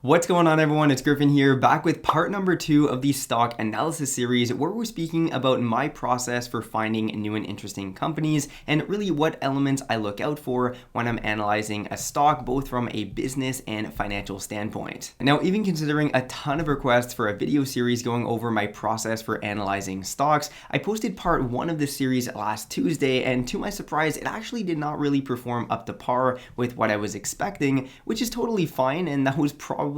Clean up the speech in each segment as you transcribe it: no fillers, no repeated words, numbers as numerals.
What's going on, everyone? It's Griffin here, back with part number 2 of the stock analysis series, where we're speaking about my process for finding new and interesting companies and really what elements I look out for when I'm analyzing a stock, both from a business and financial standpoint. Now, even considering a ton of requests for a video series going over my process for analyzing stocks, I posted part 1 of this series last Tuesday, and to my surprise, it actually did not really perform up to par with what I was expecting, which is totally fine, and that was probably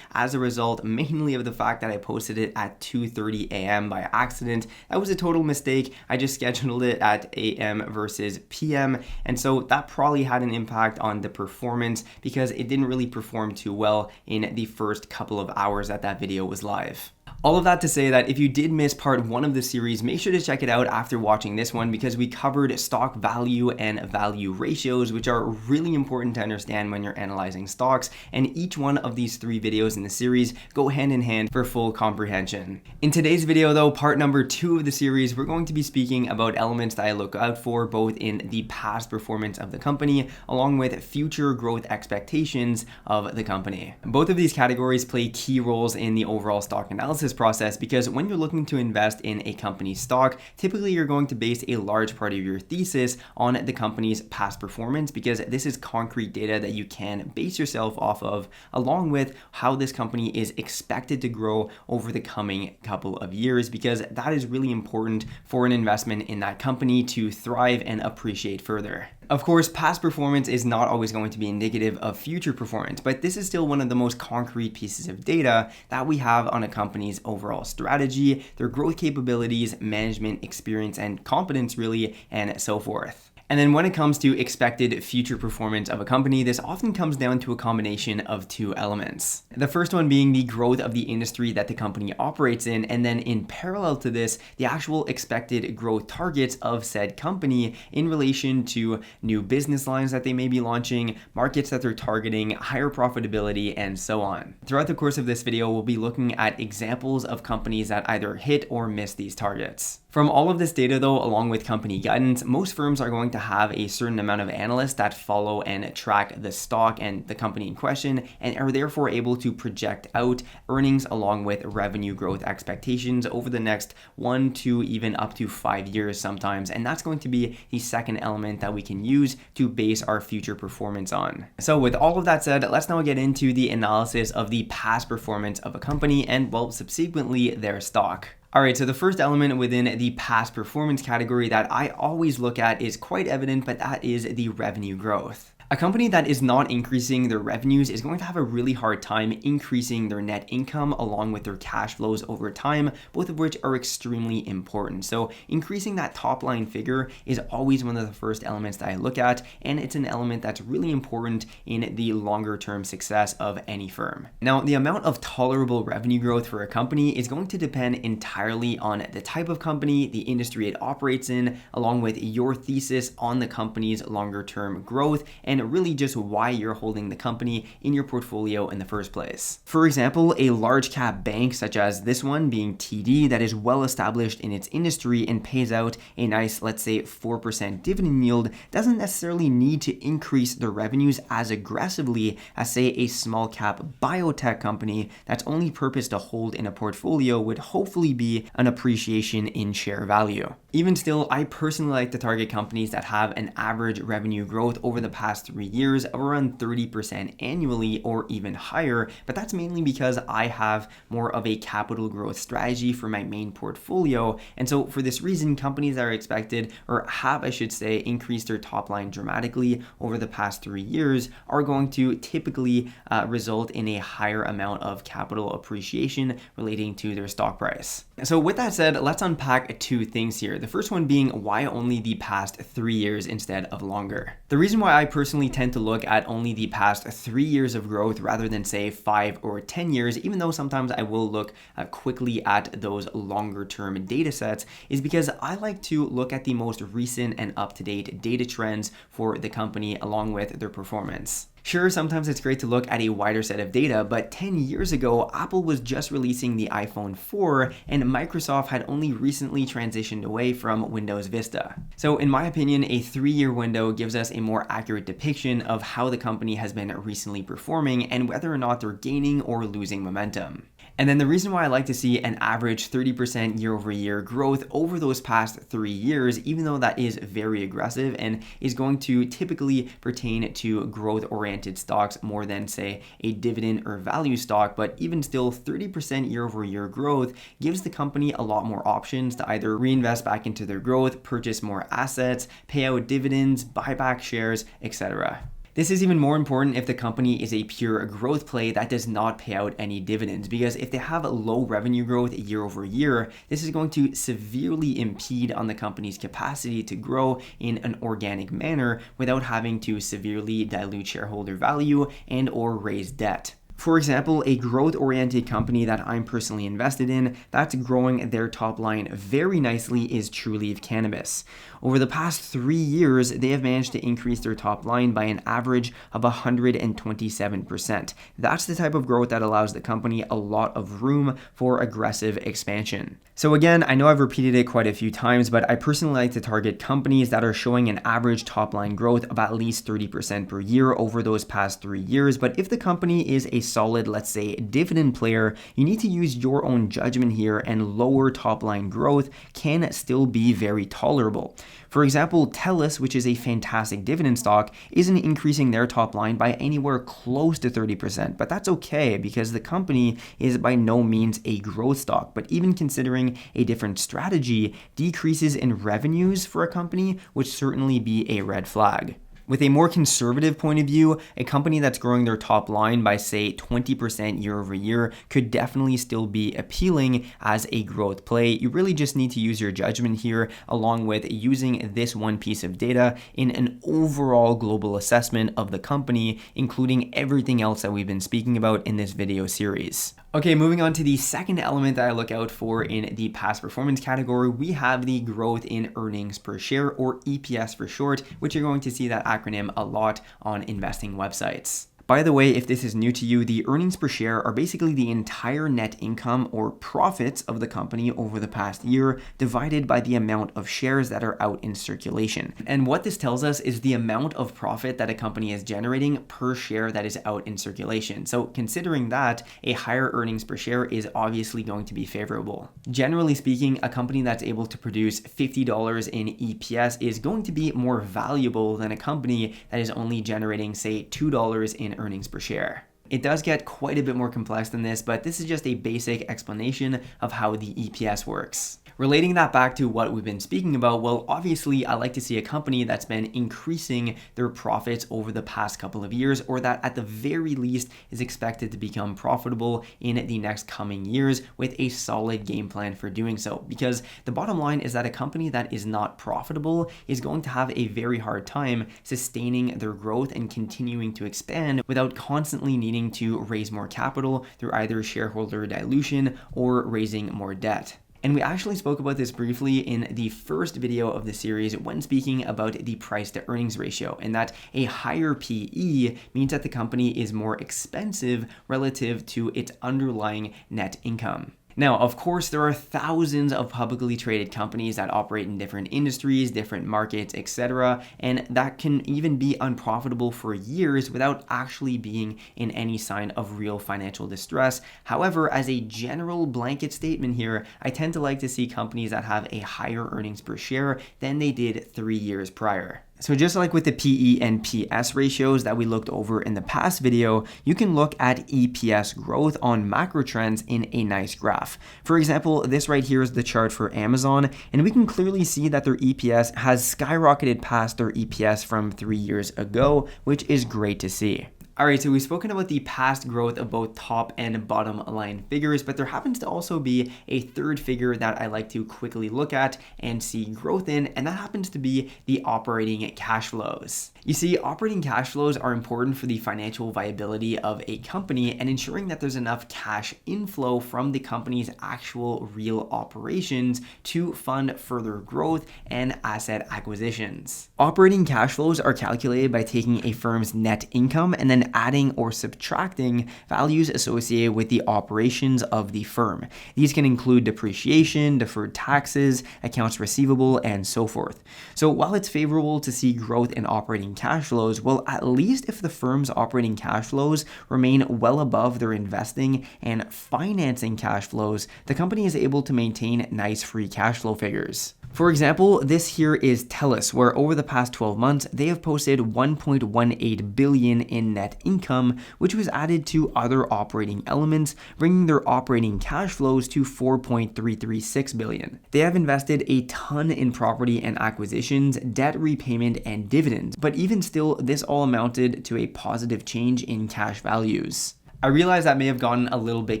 as a result mainly of the fact that I posted it at 2:30 a.m. by accident. That was a total mistake. I just scheduled it at a.m. versus p.m. and so that probably had an impact on the performance because it didn't really perform too well in the first couple of hours that video was live. All of that to say that if you did miss part 1 of the series, make sure to check it out after watching this one, because we covered stock value and value ratios, which are really important to understand when you're analyzing stocks, and each one of these 3 videos in the series go hand in hand for full comprehension. In today's video though, part number 2 of the series, we're going to be speaking about elements that I look out for both in the past performance of the company along with future growth expectations of the company. Both of these categories play key roles in the overall stock analysis process, because when you're looking to invest in a company's stock, typically you're going to base a large part of your thesis on the company's past performance, because this is concrete data that you can base yourself off of, along with how this company is expected to grow over the coming couple of years, because that is really important for an investment in that company to thrive and appreciate further. Of course, past performance is not always going to be indicative of future performance, but this is still one of the most concrete pieces of data that we have on a company's overall strategy, their growth capabilities, management experience and competence really, and so forth. And then when it comes to expected future performance of a company, this often comes down to a combination of 2 elements. The first one being the growth of the industry that the company operates in, and then in parallel to this, the actual expected growth targets of said company in relation to new business lines that they may be launching, markets that they're targeting, higher profitability, and so on. Throughout the course of this video, we'll be looking at examples of companies that either hit or miss these targets. From all of this data though, along with company guidance, most firms are going to have a certain amount of analysts that follow and track the stock and the company in question, and are therefore able to project out earnings along with revenue growth expectations over the next 1 to even up to 5 years sometimes. And that's going to be the second element that we can use to base our future performance on. So with all of that said, let's now get into the analysis of the past performance of a company and, well, subsequently their stock. Alright, so the first element within the past performance category that I always look at is quite evident, but that is the revenue growth. A company that is not increasing their revenues is going to have a really hard time increasing their net income along with their cash flows over time, both of which are extremely important. So increasing that top line figure is always one of the first elements that I look at, and it's an element that's really important in the longer term success of any firm. Now, the amount of tolerable revenue growth for a company is going to depend entirely on the type of company, the industry it operates in, along with your thesis on the company's longer term growth, and really just why you're holding the company in your portfolio in the first place. For example, a large cap bank such as this one being TD, that is well established in its industry and pays out a nice, let's say 4% dividend yield, doesn't necessarily need to increase their revenues as aggressively as, say, a small cap biotech company that's only purpose to hold in a portfolio would hopefully be an appreciation in share value. Even still, I personally like to target companies that have an average revenue growth over the past 3 years of around 30% annually or even higher, but that's mainly because I have more of a capital growth strategy for my main portfolio. And so for this reason, companies that are expected, or have, I should say, increased their top line dramatically over the past 3 years are going to typically result in a higher amount of capital appreciation relating to their stock price. So with that said, let's unpack 2 things here. The first one being why only the past 3 years instead of longer. The reason why I personally tend to look at only the past 3 years of growth rather than say 5 or 10 years, even though sometimes I will look quickly at those longer term data sets, is because I like to look at the most recent and up-to-date data trends for the company along with their performance. Sure, sometimes it's great to look at a wider set of data, but 10 years ago, Apple was just releasing the iPhone 4 and Microsoft had only recently transitioned away from Windows Vista. So in my opinion, a 3-year window gives us a more accurate depiction of how the company has been recently performing and whether or not they're gaining or losing momentum. And then the reason why I like to see an average 30% year-over-year growth over those past 3 years, even though that is very aggressive and is going to typically pertain to growth-oriented stocks more than, say, a dividend or value stock, but even still 30% year-over-year growth gives the company a lot more options to either reinvest back into their growth, purchase more assets, pay out dividends, buy back shares, etc. This is even more important if the company is a pure growth play that does not pay out any dividends, because if they have low revenue growth year over year, this is going to severely impede on the company's capacity to grow in an organic manner without having to severely dilute shareholder value and or raise debt. For example, a growth-oriented company that I'm personally invested in that's growing their top line very nicely is Trulieve Cannabis. Over the past 3 years, they have managed to increase their top line by an average of 127%. That's the type of growth that allows the company a lot of room for aggressive expansion. So again, I know I've repeated it quite a few times, but I personally like to target companies that are showing an average top line growth of at least 30% per year over those past 3 years. But if the company is a solid, let's say, dividend player, you need to use your own judgment here, and lower top line growth can still be very tolerable. For example, TELUS, which is a fantastic dividend stock, isn't increasing their top line by anywhere close to 30%, but that's okay because the company is by no means a growth stock. But even considering a different strategy, decreases in revenues for a company would certainly be a red flag. With a more conservative point of view, a company that's growing their top line by, say, 20% year over year could definitely still be appealing as a growth play. You really just need to use your judgment here, along with using this one piece of data in an overall global assessment of the company, including everything else that we've been speaking about in this video series. Okay, moving on to the second element that I look out for in the past performance category, we have the growth in earnings per share, or EPS for short, which you're going to see that acronym a lot on investing websites. By the way, if this is new to you, the earnings per share are basically the entire net income or profits of the company over the past year divided by the amount of shares that are out in circulation. And what this tells us is the amount of profit that a company is generating per share that is out in circulation. So considering that, a higher earnings per share is obviously going to be favorable. Generally speaking, a company that's able to produce $50 in EPS is going to be more valuable than a company that is only generating, say, $2 in earnings per share. It does get quite a bit more complex than this, but this is just a basic explanation of how the EPS works. Relating that back to what we've been speaking about, well, obviously I like to see a company that's been increasing their profits over the past couple of years, or that at the very least is expected to become profitable in the next coming years with a solid game plan for doing so. Because the bottom line is that a company that is not profitable is going to have a very hard time sustaining their growth and continuing to expand without constantly needing to raise more capital through either shareholder dilution or raising more debt. And we actually spoke about this briefly in the first video of the series when speaking about the price to earnings ratio, and that a higher PE means that the company is more expensive relative to its underlying net income. Now, of course, there are thousands of publicly traded companies that operate in different industries, different markets, etc., and that can even be unprofitable for years without actually being in any sign of real financial distress. However, as a general blanket statement here, I tend to like to see companies that have a higher earnings per share than they did 3 years prior. So just like with the PE and PS ratios that we looked over in the past video, you can look at EPS growth on macro trends in a nice graph. For example, this right here is the chart for Amazon, and we can clearly see that their EPS has skyrocketed past their EPS from 3 years ago, which is great to see. Alright, so we've spoken about the past growth of both top and bottom line figures, but there happens to also be a third figure that I like to quickly look at and see growth in, and that happens to be the operating cash flows. You see, operating cash flows are important for the financial viability of a company and ensuring that there's enough cash inflow from the company's actual real operations to fund further growth and asset acquisitions. Operating cash flows are calculated by taking a firm's net income and then adding or subtracting values associated with the operations of the firm. These can include depreciation, deferred taxes, accounts receivable, and so forth. So while it's favorable to see growth in operating cash flows, well, at least if the firm's operating cash flows remain well above their investing and financing cash flows, the company is able to maintain nice free cash flow figures. For example, this here is TELUS, where over the past 12 months, they have posted $1.18 billion in net income, which was added to other operating elements, bringing their operating cash flows to $4.336 billion. They have invested a ton in property and acquisitions, debt repayment, and dividends, but even still, this all amounted to a positive change in cash values. I realize that may have gotten a little bit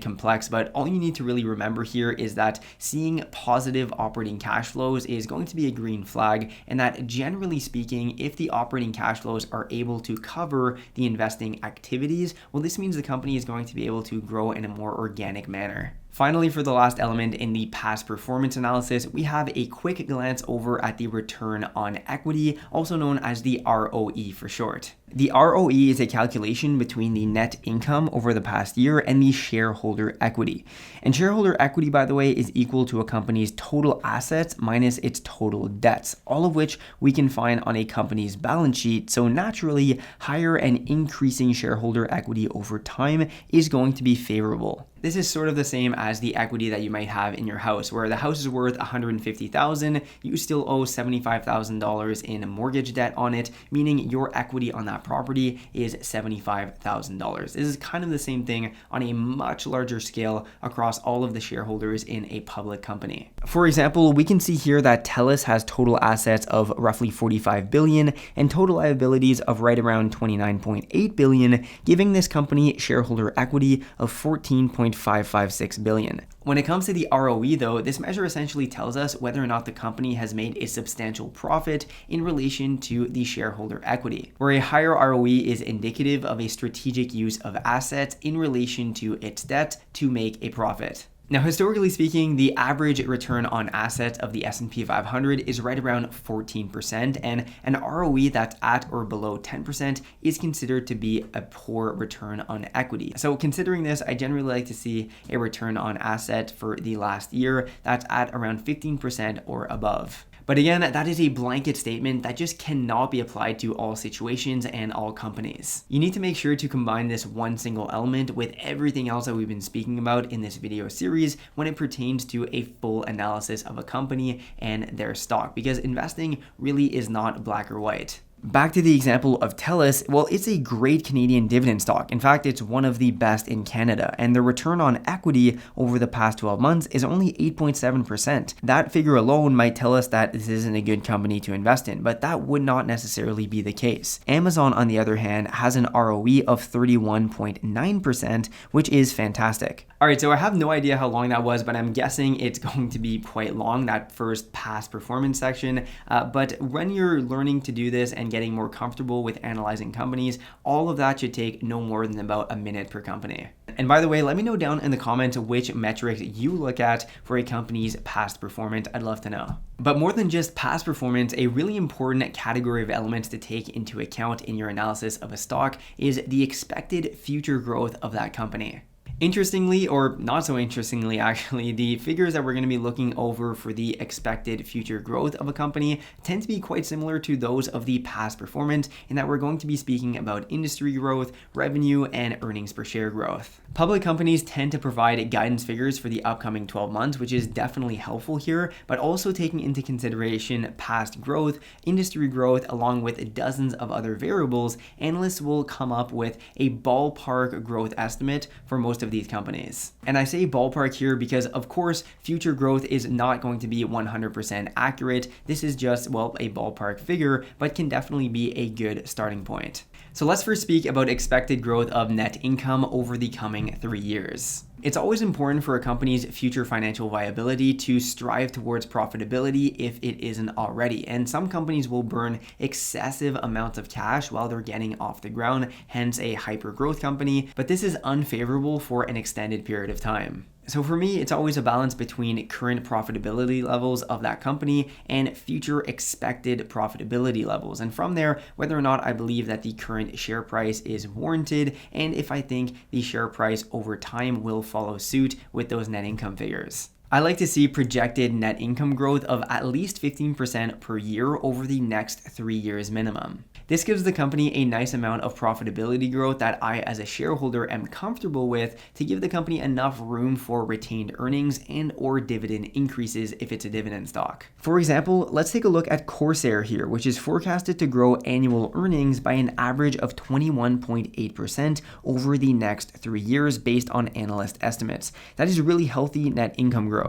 complex, but all you need to really remember here is that seeing positive operating cash flows is going to be a green flag, and that generally speaking, if the operating cash flows are able to cover the investing activities, well, this means the company is going to be able to grow in a more organic manner. Finally, for the last element in the past performance analysis, we have a quick glance over at the return on equity, also known as the ROE for short. The ROE is a calculation between the net income over the past year and the shareholder equity. And shareholder equity, by the way, is equal to a company's total assets minus its total debts, all of which we can find on a company's balance sheet. So naturally, higher and increasing shareholder equity over time is going to be favorable. This is sort of the same as the equity that you might have in your house, where the house is worth $150,000, you still owe $75,000 in mortgage debt on it, meaning your equity on that property is $75,000. This is kind of the same thing on a much larger scale across all of the shareholders in a public company. For example, we can see here that TELUS has total assets of roughly $45 billion and total liabilities of right around $29.8 billion, giving this company shareholder equity of $14.556 billion. When it comes to the ROE though, this measure essentially tells us whether or not the company has made a substantial profit in relation to the shareholder equity, where a higher ROE is indicative of a strategic use of assets in relation to its debt to make a profit. Now, historically speaking, the average return on assets of the S&P 500 is right around 14%, and an ROE that's at or below 10% is considered to be a poor return on equity. So considering this, I generally like to see a return on asset for the last year that's at around 15% or above. But again, that is a blanket statement that just cannot be applied to all situations and all companies. You need to make sure to combine this one single element with everything else that we've been speaking about in this video series when it pertains to a full analysis of a company and their stock, because investing really is not black or white. Back to the example of TELUS, well, it's a great Canadian dividend stock. In fact, it's one of the best in Canada, and the return on equity over the past 12 months is only 8.7%. That figure alone might tell us that this isn't a good company to invest in, but that would not necessarily be the case. Amazon, on the other hand, has an ROE of 31.9%, which is fantastic. All right, so I have no idea how long that was, but I'm guessing it's going to be quite long, that first past performance section. But when you're learning to do this and getting more comfortable with analyzing companies, all of that should take no more than about a minute per company. And by the way, let me know down in the comments which metrics you look at for a company's past performance. I'd love to know. But more than just past performance, a really important category of elements to take into account in your analysis of a stock is the expected future growth of that company. Interestingly, or not so interestingly actually, the figures that we're going to be looking over for the expected future growth of a company tend to be quite similar to those of the past performance, in that we're going to be speaking about industry growth, revenue, and earnings per share growth. Public companies tend to provide guidance figures for the upcoming 12 months, which is definitely helpful here, but also taking into consideration past growth, industry growth, along with dozens of other variables, analysts will come up with a ballpark growth estimate for most of these companies. And I say ballpark here because, of course, future growth is not going to be 100% accurate. This is just, well, a ballpark figure, but can definitely be a good starting point. So let's first speak about expected growth of net income over the coming 3 years. It's always important for a company's future financial viability to strive towards profitability if it isn't already. And some companies will burn excessive amounts of cash while they're getting off the ground, hence a hyper growth company. But this is unfavorable for an extended period of time. So for me, it's always a balance between current profitability levels of that company and future expected profitability levels. And from there, whether or not I believe that the current share price is warranted, and if I think the share price over time will follow suit with those net income figures. I like to see projected net income growth of at least 15% per year over the next 3 years minimum. This gives the company a nice amount of profitability growth that I, as a shareholder, am comfortable with to give the company enough room for retained earnings and or dividend increases if it's a dividend stock. For example, let's take a look at Corsair here, which is forecasted to grow annual earnings by an average of 21.8% over the next 3 years based on analyst estimates. That is really healthy net income growth.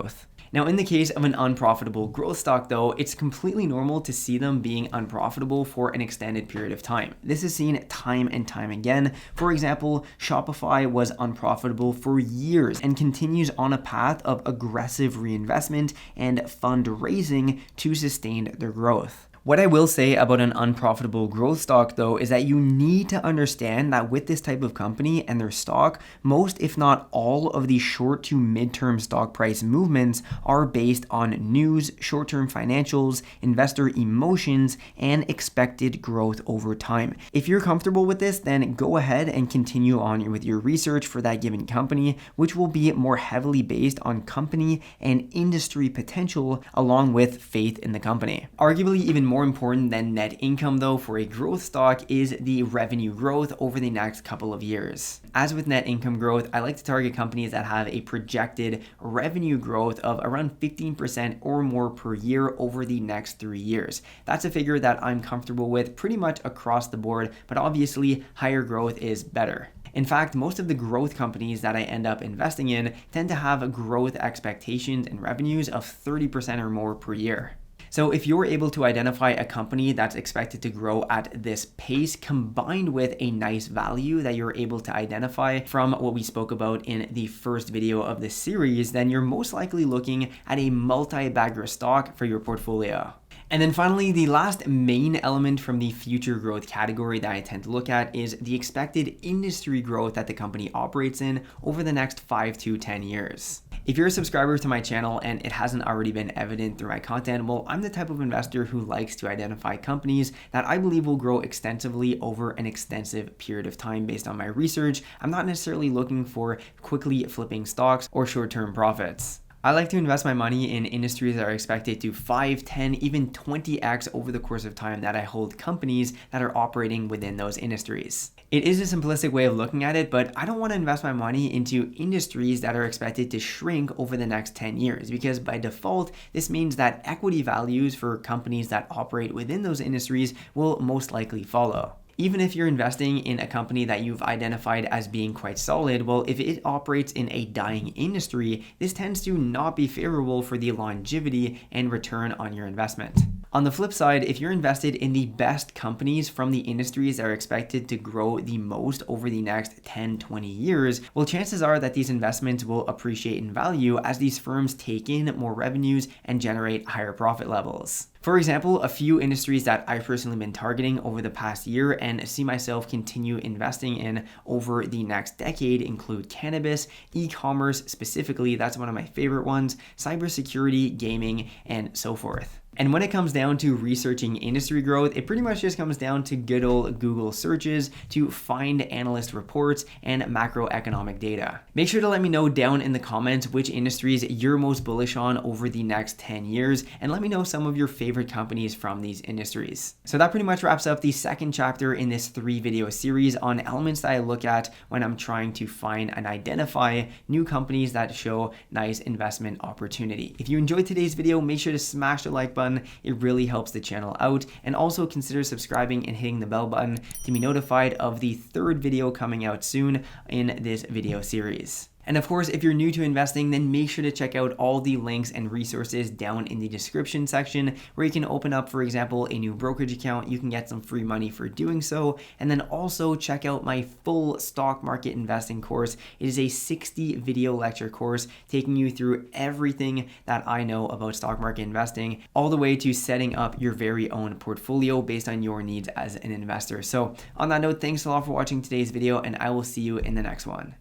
Now, in the case of an unprofitable growth stock though, it's completely normal to see them being unprofitable for an extended period of time. This is seen time and time again. For example, Shopify was unprofitable for years and continues on a path of aggressive reinvestment and fundraising to sustain their growth. What I will say about an unprofitable growth stock though is that you need to understand that with this type of company and their stock, most if not all of the short to midterm stock price movements are based on news, short-term financials, investor emotions, and expected growth over time. If you're comfortable with this, then go ahead and continue on with your research for that given company, which will be more heavily based on company and industry potential along with faith in the company. Arguably even more important than net income though for a growth stock is the revenue growth over the next couple of years. As with net income growth, I like to target companies that have a projected revenue growth of around 15% or more per year over the next 3 years. That's a figure that I'm comfortable with pretty much across the board, but obviously higher growth is better. In fact, most of the growth companies that I end up investing in tend to have growth expectations and revenues of 30% or more per year. So if you're able to identify a company that's expected to grow at this pace combined with a nice value that you're able to identify from what we spoke about in the first video of this series, then you're most likely looking at a multi-bagger stock for your portfolio. And then finally, the last main element from the future growth category that I tend to look at is the expected industry growth that the company operates in over the next 5 to 10 years. If you're a subscriber to my channel and it hasn't already been evident through my content, well, I'm the type of investor who likes to identify companies that I believe will grow extensively over an extensive period of time based on my research. I'm not necessarily looking for quickly flipping stocks or short-term profits. I like to invest my money in industries that are expected to 5, 10, even 20x over the course of time that I hold companies that are operating within those industries. It is a simplistic way of looking at it, but I don't want to invest my money into industries that are expected to shrink over the next 10 years because by default, this means that equity values for companies that operate within those industries will most likely follow. Even if you're investing in a company that you've identified as being quite solid, well, if it operates in a dying industry, this tends to not be favorable for the longevity and return on your investment. On the flip side, if you're invested in the best companies from the industries that are expected to grow the most over the next 10, 20 years, well, chances are that these investments will appreciate in value as these firms take in more revenues and generate higher profit levels. For example, a few industries that I've personally been targeting over the past year and see myself continue investing in over the next decade include cannabis, e-commerce specifically, that's one of my favorite ones, cybersecurity, gaming, and so forth. And when it comes down to researching industry growth, it pretty much just comes down to good old Google searches to find analyst reports and macroeconomic data. Make sure to let me know down in the comments which industries you're most bullish on over the next 10 years, and let me know some of your favorite companies from these industries. So that pretty much wraps up the second chapter in this 3-video series on elements that I look at when I'm trying to find and identify new companies that show nice investment opportunity. If you enjoyed today's video, make sure to smash the like button. It really helps the channel out, and also consider subscribing and hitting the bell button to be notified of the 3rd video coming out soon in this video series. And of course, if you're new to investing, then make sure to check out all the links and resources down in the description section where you can open up, for example, a new brokerage account. You can get some free money for doing so. And then also check out my full stock market investing course. It is a 60 video lecture course taking you through everything that I know about stock market investing, all the way to setting up your very own portfolio based on your needs as an investor. So on that note, thanks a lot for watching today's video, and I will see you in the next one.